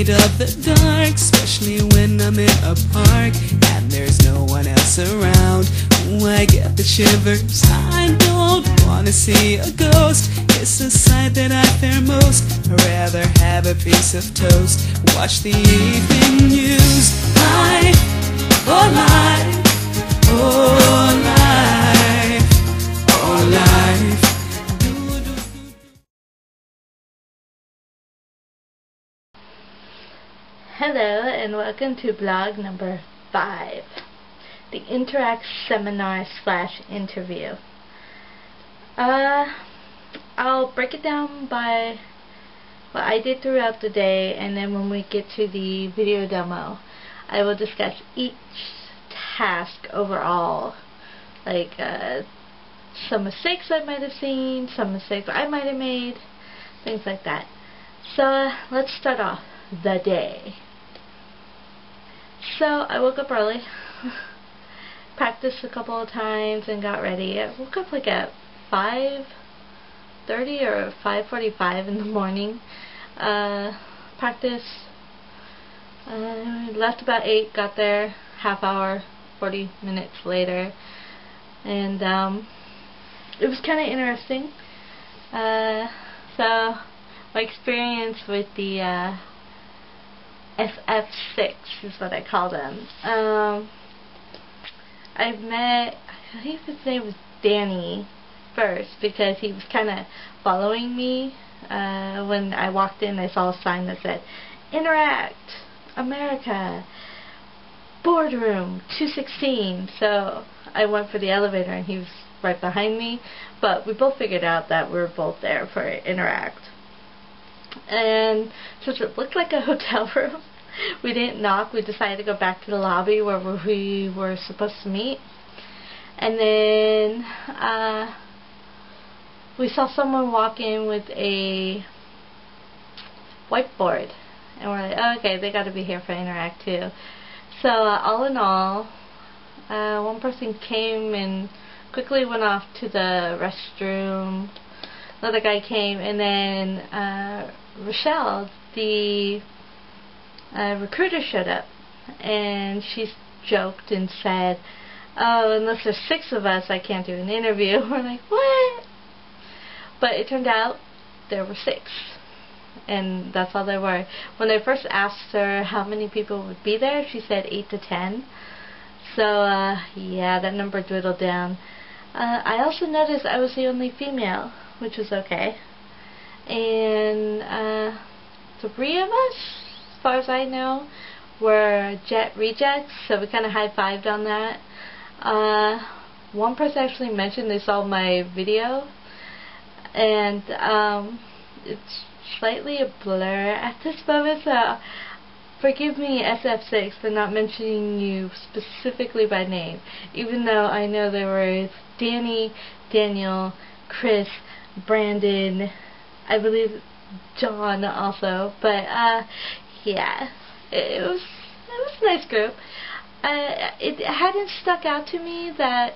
afraid of the dark, especially when I'm in a park and there's no one else around. Ooh, I get the shivers. I don't wanna see a ghost. It's a sight that I fear most. I'd rather have a piece of toast, watch the evening news. Life, oh life, oh life, oh life. Hello and welcome to blog number 5, the Interac Seminar / interview. I'll break it down by what I did throughout the day, and then when we get to the video demo, I will discuss each task overall, like some mistakes I might have seen, some mistakes I might have made, things like that. So let's start off the day. So I woke up early, practiced a couple of times and got ready. I woke up like at 5:30 or 5:45 in the morning. Practiced, left about 8, got there half hour, 40 minutes later, and it was kind of interesting. So my experience with the SF6 is what I call them. I met, I think his name was Danny first, because he was kind of following me. When I walked in, I saw a sign that said Interact America Boardroom 216, so I went for the elevator and he was right behind me, but we both figured out that we were both there for Interact. And since it looked like a hotel room, we didn't knock. We decided to go back to the lobby where we were supposed to meet. And then we saw someone walk in with a whiteboard, and we're like, oh, okay, they got to be here for Interact too. So all in all, one person came and quickly went off to the restroom. Another guy came, and then Rochelle, the recruiter, showed up, and she joked and said, oh, unless there's 6 of us, I can't do an interview. We're like, what? But it turned out there were 6, and that's all there were. When I first asked her how many people would be there, she said 8 to 10. So yeah, that number dwindled down. I also noticed I was the only female, which was okay. And 3 of us, as far as I know, were jet rejects, so we kind of high-fived on that. One person actually mentioned they saw my video, and it's slightly a blur at this moment, so forgive me, SF6, for not mentioning you specifically by name, even though I know there were Danny, Daniel, Chris, Brandon, I believe John also, but yeah, it was a nice group. It hadn't stuck out to me that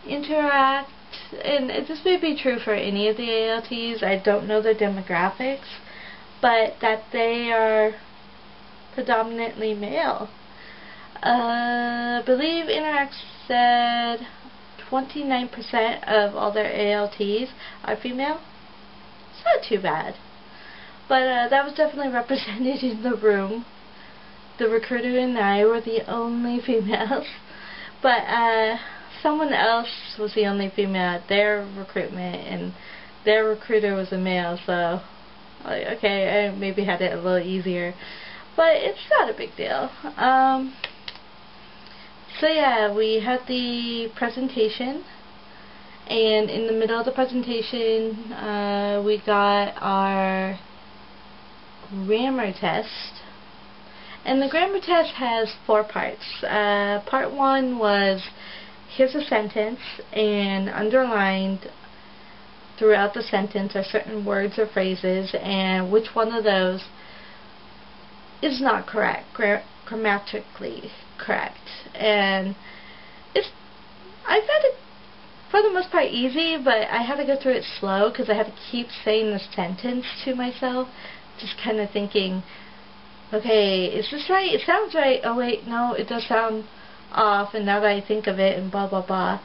Interact, and this may be true for any of the ALTs, I don't know their demographics, but that they are predominantly male. I believe Interact said 29% of all their ALTs are female. It's not too bad. But that was definitely represented in the room. The recruiter and I were the only females. But someone else was the only female at their recruitment, and their recruiter was a male, so okay, I maybe had it a little easier. But it's not a big deal. So yeah, we had the presentation, and in the middle of the presentation we got our grammar test. And the grammar test has 4 parts. Part 1 was, here's a sentence, and underlined throughout the sentence are certain words or phrases, and which one of those is not correct, grammatically correct. And I found it for the most part easy, but I had to go through it slow because I had to keep saying the sentence to myself just kind of thinking, okay, is this right? It sounds right. Oh wait, no, it does sound off, and now that I think of it, and blah blah blah.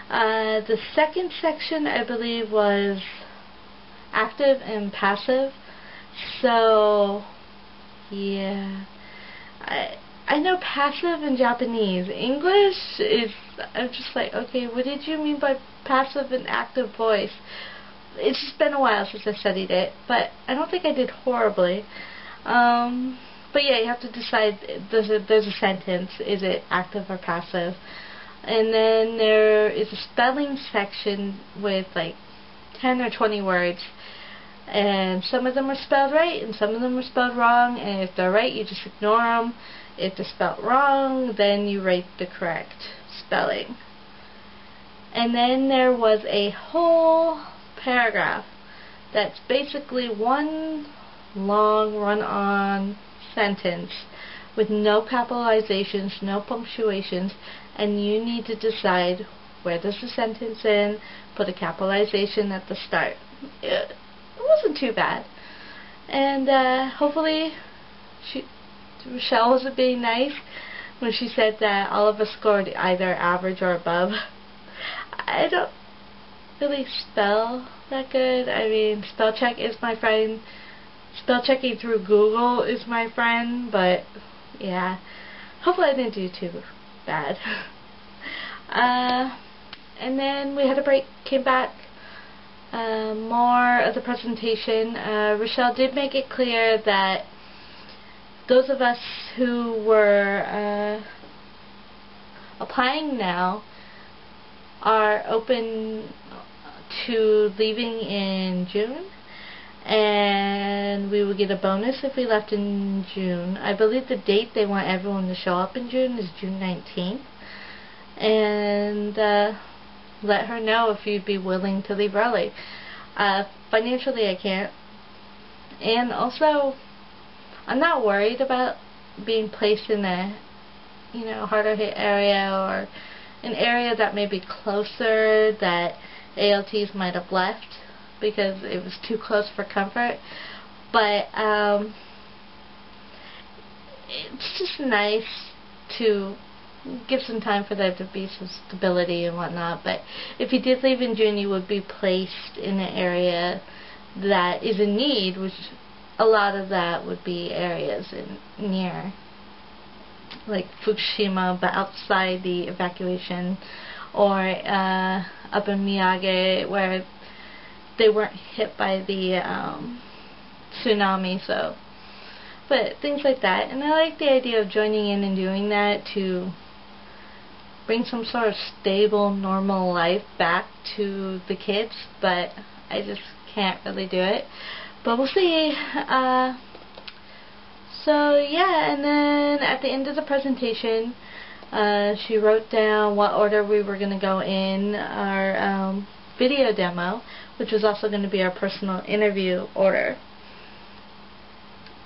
The second section, I believe, was active and passive. So yeah, I know passive in Japanese. English is, I'm just like, okay, what did you mean by passive and active voice? It's just been a while since I studied it, but I don't think I did horribly. But yeah, you have to decide, there's a sentence, is it active or passive? And then there is a spelling section with like 10 or 20 words, and some of them are spelled right and some of them are spelled wrong, and if they're right you just ignore them. If they're spelled wrong, then you write the correct spelling. And then there was a whole paragraph that's basically one long run-on sentence with no capitalizations, no punctuations, and you need to decide where does the sentence end, put a capitalization at the start. It wasn't too bad. And hopefully Rochelle wasn't being nice when she said that all of us scored either average or above. I don't really spell that good. I mean, spell check is my friend. Spell checking through Google is my friend, but yeah, hopefully I didn't do too bad. And then we had a break, came back, more of the presentation. Rochelle did make it clear that those of us who were applying now are open to leaving in June, and we would get a bonus if we left in June. I believe the date they want everyone to show up in June is June 19th. And let her know if you'd be willing to leave early. Financially I can't. And also, I'm not worried about being placed in a, harder hit area or an area that may be closer that ALTs might have left because it was too close for comfort. But it's just nice to give some time for there to be some stability and whatnot. But if you did leave in June, you would be placed in an area that is in need, which a lot of that would be areas near like Fukushima, but outside the evacuation, or up in Miyagi where they weren't hit by the tsunami. So, but things like that. And I like the idea of joining in and doing that to bring some sort of stable, normal life back to the kids, but I just can't really do it. But we'll see. So yeah, and then at the end of the presentation, she wrote down what order we were going to go in our video demo, which was also going to be our personal interview order.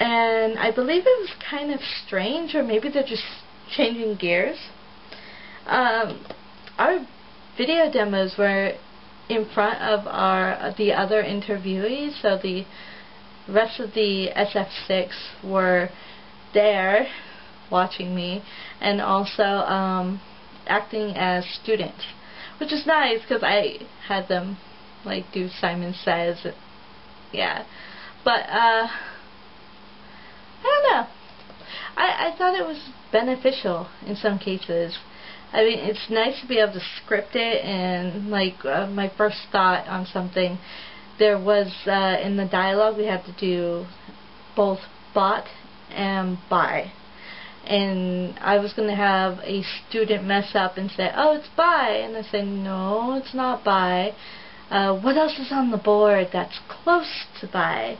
And I believe it was kind of strange, or maybe they're just changing gears. Our video demos were in front of the other interviewees, so the rest of the SF6 were there watching me, and also acting as students, which is nice because I had them like do Simon Says, yeah. But I don't know. I thought it was beneficial in some cases. I mean, it's nice to be able to script it, and like my first thought on something, there was in the dialogue we had to do both bought and buy. And I was going to have a student mess up and say, oh, it's buy. And I said, no, it's not buy. What else is on the board that's close to buy?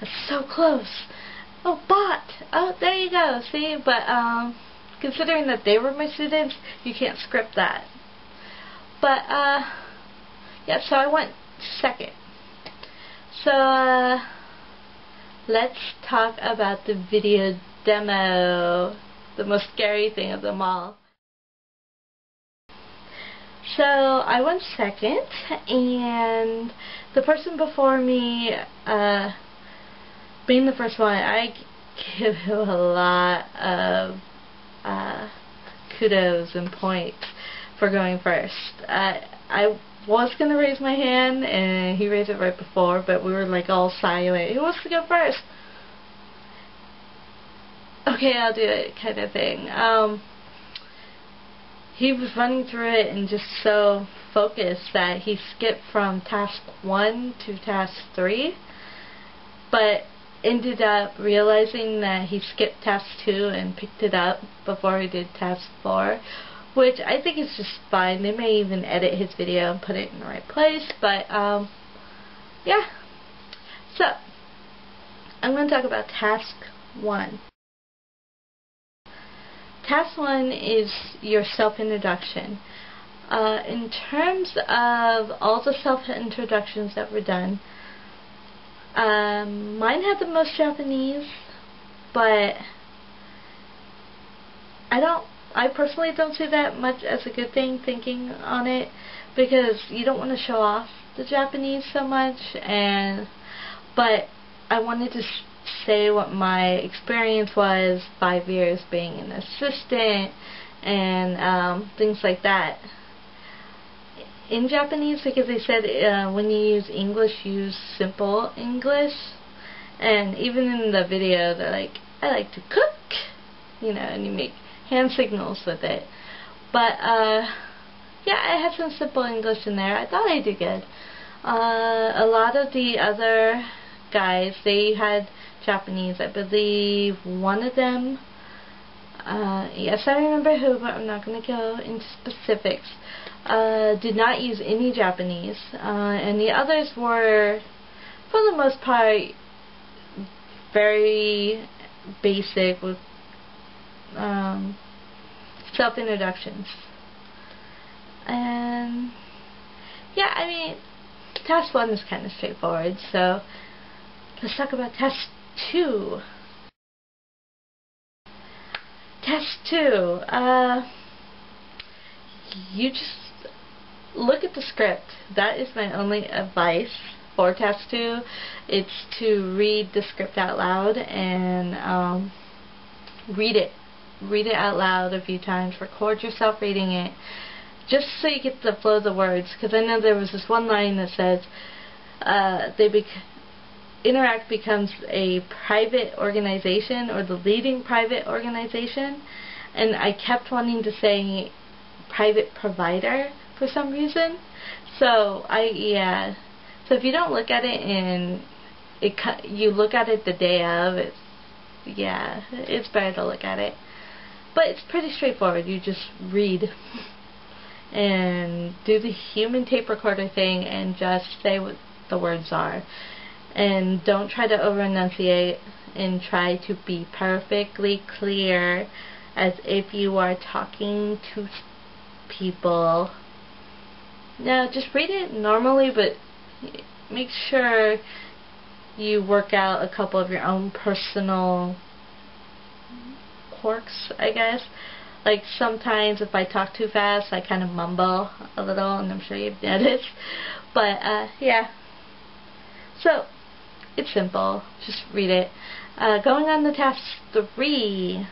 That's so close. Oh, bought. Oh, there you go. See? But considering that they were my students, you can't script that. But, yeah, so I went second. So, let's talk about the video demo, the most scary thing of them all. So, I went second, and the person before me being the first one, I give him a lot of kudos and points for going first. I was going to raise my hand, and he raised it right before, but we were like all silent. Who wants to go first? Okay, I'll do it, kind of thing. He was running through it and just so focused that he skipped from task 1 to task 3, but ended up realizing that he skipped task 2 and picked it up before he did task 4, which I think is just fine. They may even edit his video and put it in the right place, but yeah. So, I'm going to talk about task 1. Task 1 is your self-introduction. In terms of all the self-introductions that were done, mine had the most Japanese, but I personally don't see that much as a good thing, thinking on it, because you don't want to show off the Japanese so much, but I wanted to say what my experience was, 5 years being an assistant and things like that. In Japanese, because they said when you use English, use simple English, and even in the video they're like, I like to cook, you know, and you make hand signals with it. But yeah, I had some simple English in there. I thought I did good. A lot of the other guys, they had Japanese. I believe one of them, yes, I remember who, but I'm not going to go into specifics, did not use any Japanese, and the others were, for the most part, very basic with self-introductions. And yeah, I mean, task 1 is kind of straightforward, so let's talk about task 2. Task 2, you just look at the script. That is my only advice for task 2. It's to read the script out loud and read it out loud a few times. Record yourself reading it, just so you get the flow of the words. Because I know there was this one line that says Interac becomes a private organization, or the leading private organization, and I kept wanting to say private provider for some reason. So so if you don't look at it and you look at it the day of, it's better to look at it. But it's pretty straightforward. You just read and do the human tape recorder thing and just say what the words are. And don't try to over-enunciate, and try to be perfectly clear as if you are talking to people. Now, just read it normally, but make sure you work out a couple of your own personal quirks, I guess. Like, sometimes if I talk too fast, I kind of mumble a little, and I'm sure you've noticed. But, yeah. So, it's simple. Just read it. Going on to task 3.